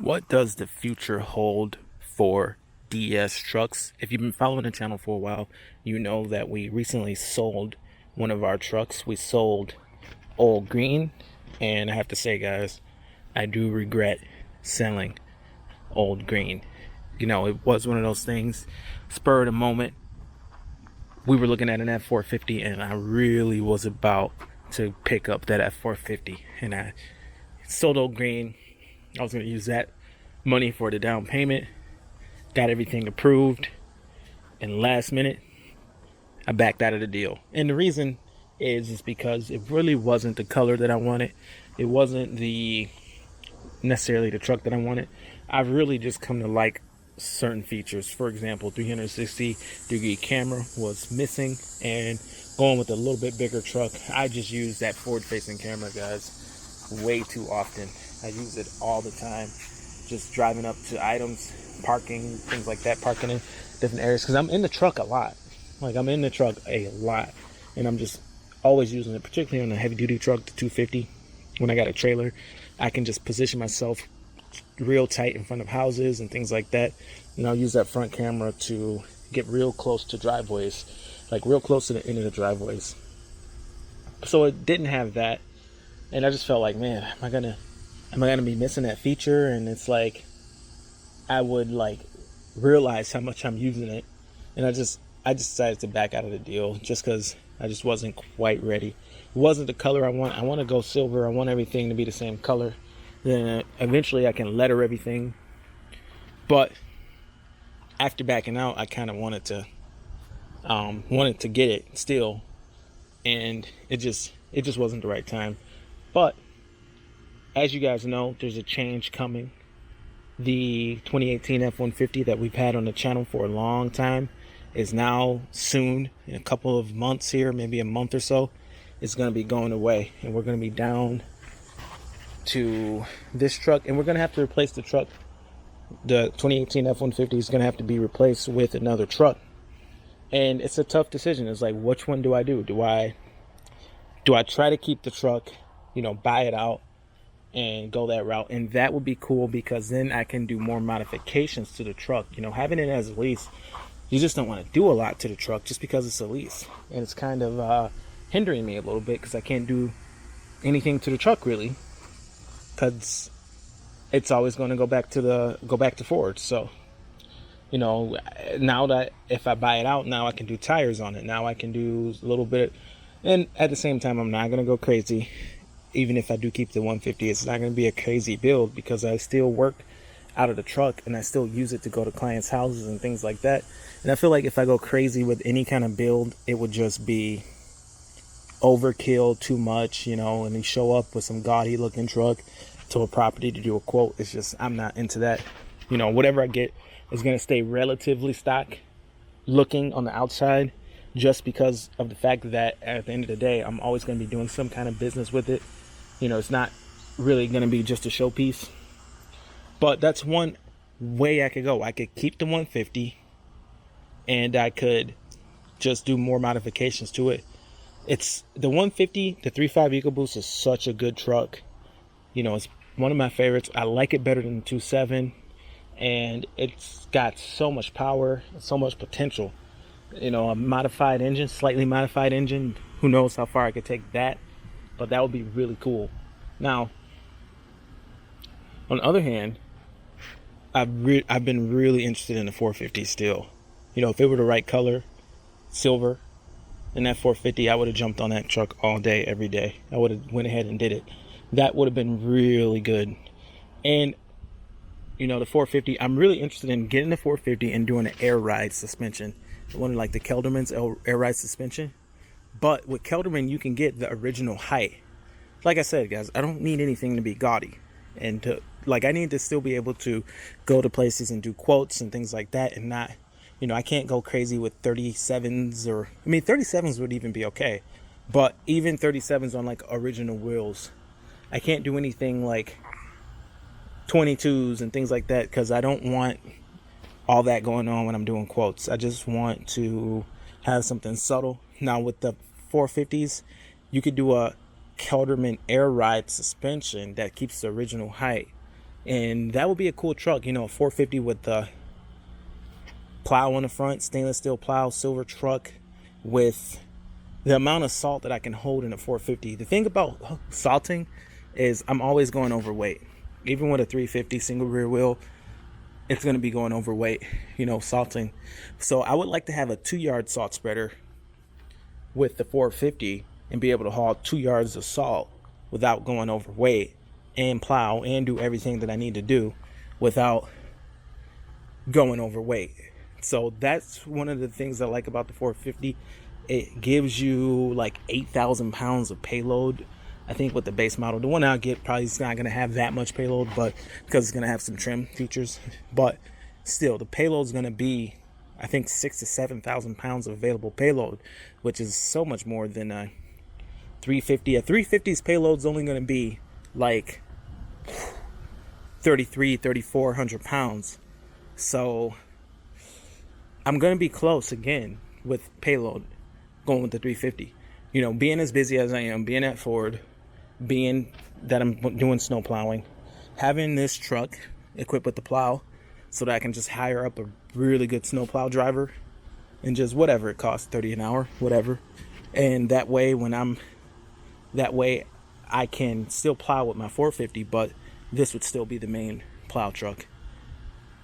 What does the future hold for DS trucks? If you've been following the channel for a while, you know that we recently sold one of our trucks. We sold Old Green, and I have to say, guys, I do regret selling Old Green. You know, it was one of those things, spur of the moment. We were looking at an F450, and I really was about to pick up that F450, and I sold Old Green. I was going to use that money for the down payment, got everything approved, and last minute, I backed out of the deal. And the reason is because it really wasn't the color that I wanted. It wasn't necessarily the truck that I wanted. I've really just come to like certain features. For example, 360-degree camera was missing, and going with a little bit bigger truck, I just use that forward-facing camera, guys, way too often. I use it all the time, just driving up to items, parking, things like that, parking in different areas, because I'm in the truck a lot. Like, I'm in the truck a lot, and I'm just always using it, particularly on a heavy-duty truck, the 250. When I got a trailer, I can just position myself real tight in front of houses and things like that, and I'll use that front camera to get real close to driveways, like real close to the end of the driveways. So it didn't have that, and I just felt like, man, am I gonna be missing that feature? And it's like I would like realize how much I'm using it, and I just decided to back out of the deal just because I just wasn't quite ready. It wasn't the color I want. I want to go silver. I want everything to be the same color. Then eventually I can letter everything. But after backing out, I kind of wanted to get it still, and it just wasn't the right time. But as you guys know, there's a change coming. The 2018 F-150 that we've had on the channel for a long time is now soon, in a couple of months here, maybe a month or so, is going to be going away, and we're going to be down to this truck, and we're going to have to replace the truck. The 2018 F-150 is going to have to be replaced with another truck, and it's a tough decision. It's like, which one do I do? Do I try to keep the truck, buy it out and go that route? And that would be cool, because then I can do more modifications to the truck. Having it as a lease, you just don't want to do a lot to the truck just because it's a lease, and it's kind of hindering me a little bit because I can't do anything to the truck really, because it's always going to go back to Ford. So now that if I buy it out, now I can do tires on it, now I can do a little bit, and at the same time I'm not going to go crazy. Even if I do keep the 150, it's not going to be a crazy build, because I still work out of the truck and I still use it to go to clients' houses and things like that. And I feel like if I go crazy with any kind of build, it would just be overkill, too much, and you show up with some gaudy looking truck to a property to do a quote. It's just, I'm not into that. Whatever I get is going to stay relatively stock looking on the outside, just because of the fact that at the end of the day, I'm always going to be doing some kind of business with it. It's not really going to be just a showpiece. But that's one way I could go. I could keep the 150, and I could just do more modifications to it. It's the 150, the 3.5 EcoBoost is such a good truck. It's one of my favorites. I like it better than the 2.7, and it's got so much power, so much potential. A modified engine, slightly modified engine. Who knows how far I could take that, but that would be really cool. Now, on the other hand, I've been really interested in the 450 still. If it were the right color, silver, and that 450, I would have jumped on that truck all day, every day. I would have went ahead and did it. That would have been really good. And the 450, I'm really interested in getting the 450 and doing an air ride suspension, one like the Kelderman's air ride suspension. But with Kelderman, you can get the original height. Like I said, guys, I don't need anything to be gaudy, and I need to still be able to go to places and do quotes and things like that, and not, I can't go crazy with 37s, 37s would even be okay, but even 37s on like original wheels, I can't do anything like 22s and things like that, because I don't want all that going on when I'm doing quotes. I just want to have something subtle. Now with the 450s, you could do a Kelderman air ride suspension that keeps the original height, And that would be a cool truck, you know, a 450 with the plow on the front, stainless steel plow, silver truck with the amount of salt that I can hold in a 450. The thing about salting is I'm always going overweight. Even with a 350 single rear wheel, it's going to be going overweight, you know, salting. So I would like to have a 2-yard salt spreader with the 450 and be able to haul 2 yards of salt without going overweight, and plow and do everything that I need to do without going overweight. So that's one of the things I like about the 450. It gives you like 8,000 pounds of payload. I think with the base model, the one I'll get probably is not going to have that much payload, but because it's going to have some trim features. But still, the payload is going to be, I think, 6,000 to 7,000 pounds of available payload, which is so much more than a 350. A 350's payload is only going to be like 3,400 pounds. So I'm going to be close again with payload going with the 350. You know, being as busy as I am, being at Ford, being that I'm doing snow plowing, having this truck equipped with the plow so that I can just hire up a really good snow plow driver and just whatever it costs, 30 an hour, whatever. And that way I can still plow with my 450, but this would still be the main plow truck.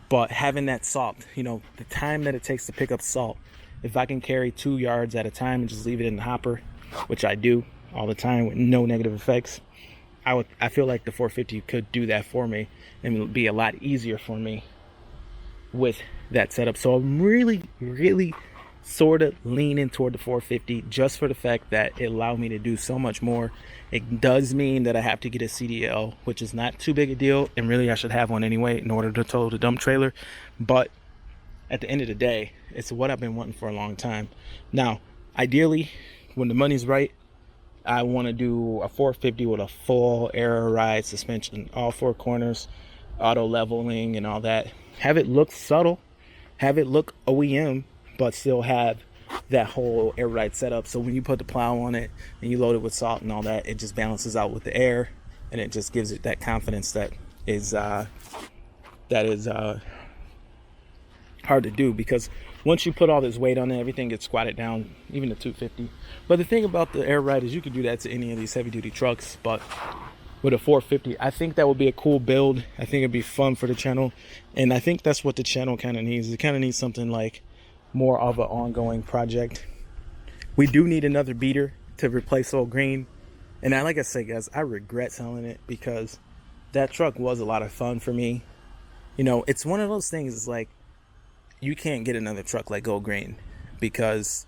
But having that salt, you know, the time that it takes to pick up salt, if I can carry 2 yards at a time and just leave it in the hopper, which I do all the time with no negative effects, I feel like the 450 could do that for me, and it would be a lot easier for me with that setup. So I'm really sort of leaning toward the 450 just for the fact that it allowed me to do so much more. It does mean that I have to get a CDL, which is not too big a deal, and really I should have one anyway in order to tow the dump trailer. But at the end of the day, it's what I've been wanting for a long time. Now, ideally, when the money's right, I want to do a 450 with a full air ride suspension, all 4 corners, auto leveling and all that. Have it look subtle, have it look OEM, but still have that whole air ride setup. So when you put the plow on it and you load it with salt and all that, it just balances out with the air, and it just gives it that confidence that is hard to do, because once you put all this weight on it, everything gets squatted down, even the 250. But the thing about the air ride is you could do that to any of these heavy duty trucks, but with a 450, I think that would be a cool build. I think it'd be fun for the channel, and I think that's what the channel kind of needs. It kind of needs something like more of an ongoing project. We do need another beater to replace Old Green, and like I say, guys, I regret selling it because that truck was a lot of fun for me. You know, it's one of those things, it's like you can't get another truck like Old Green because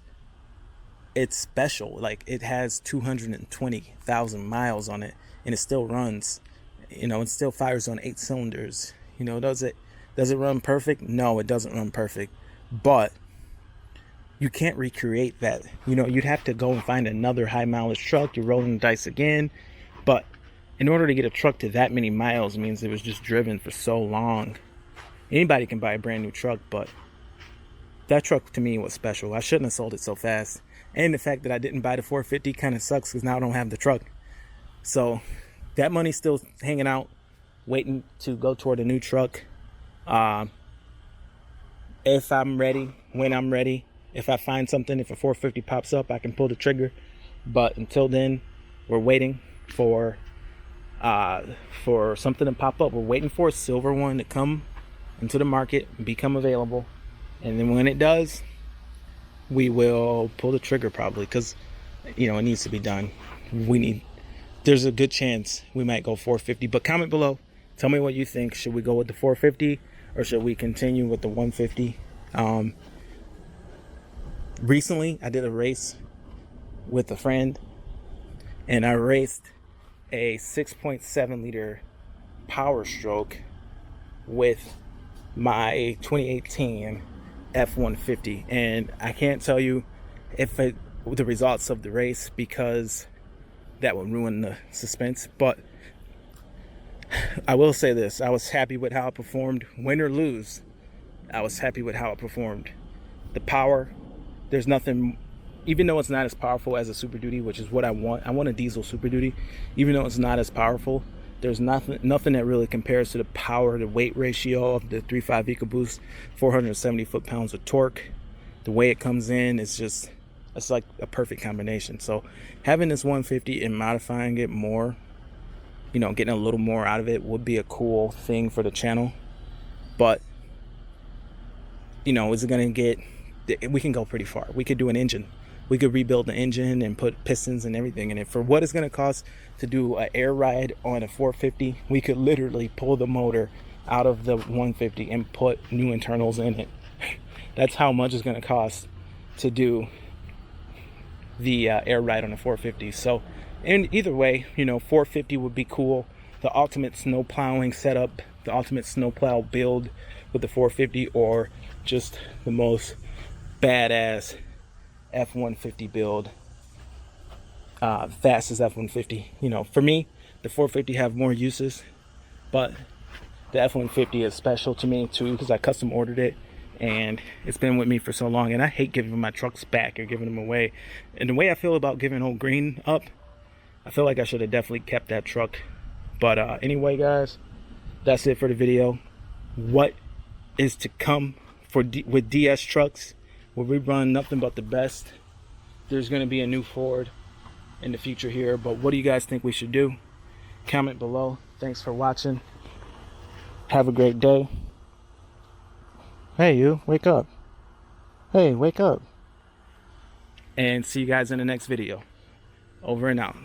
it's special. Like, it has 220,000 miles on it, and it still runs. You know, it still fires on 8 cylinders. You know, does it run perfect? No, it doesn't run perfect, but you can't recreate that. You know, you'd have to go and find another high mileage truck. You're rolling the dice again. But in order to get a truck to that many miles means it was just driven for so long. Anybody can buy a brand new truck, but that truck to me was special. I shouldn't have sold it so fast. And the fact that I didn't buy the 450 kind of sucks because now I don't have the truck. So that money's still hanging out, waiting to go toward a new truck. If I'm ready, when I'm ready, if I find something, if a 450 pops up, I can pull the trigger. But until then, we're waiting for something to pop up. We're waiting for a silver one to come into the market and become available. And then when it does, we will pull the trigger probably, because, you know, it needs to be done. There's a good chance we might go 450, but comment below. Tell me what you think. Should we go with the 450 or should we continue with the 150? Recently, I did a race with a friend, and I raced a 6.7 liter Power Stroke with my 2018 F-150, and I can't tell you the results of the race because that would ruin the suspense, but I will say this: I was happy with how it performed. Win or lose, I was happy with how it performed. The power, there's nothing, even though it's not as powerful as a Super Duty, which is what I want a diesel Super Duty. Even though it's not as powerful, There's nothing that really compares to the power to weight ratio of the 3.5 EcoBoost, 470 foot-pounds of torque. The way it comes in is just, it's like a perfect combination. So having this 150 and modifying it more, you know, getting a little more out of it would be a cool thing for the channel. But, you know, is it going to get, we can go pretty far. We could do an engine. We could rebuild the engine and put pistons and everything in it. For what it's going to cost to do an air ride on a 450, we could literally pull the motor out of the 150 and put new internals in it. That's how much it's going to cost to do the air ride on a 450. So, and either way, you know, 450 would be cool. The ultimate snow plowing setup, the ultimate snow plow build with the 450, or just the most badass F-150 build, fastest F-150. You know, for me, the 450 have more uses, but the F-150 is special to me too, because I custom ordered it and it's been with me for so long, and I hate giving my trucks back or giving them away. And the way I feel about giving Old Green up, I feel like I should have definitely kept that truck. But anyway, guys, that's it for the video. What is to come with DS trucks, where we run nothing but the best. There's going to be a new Ford in the future here, but what do you guys think we should do? Comment below. Thanks for watching. Have a great day. Hey, you, wake up. Hey, wake up. And see you guys in the next video. Over and out.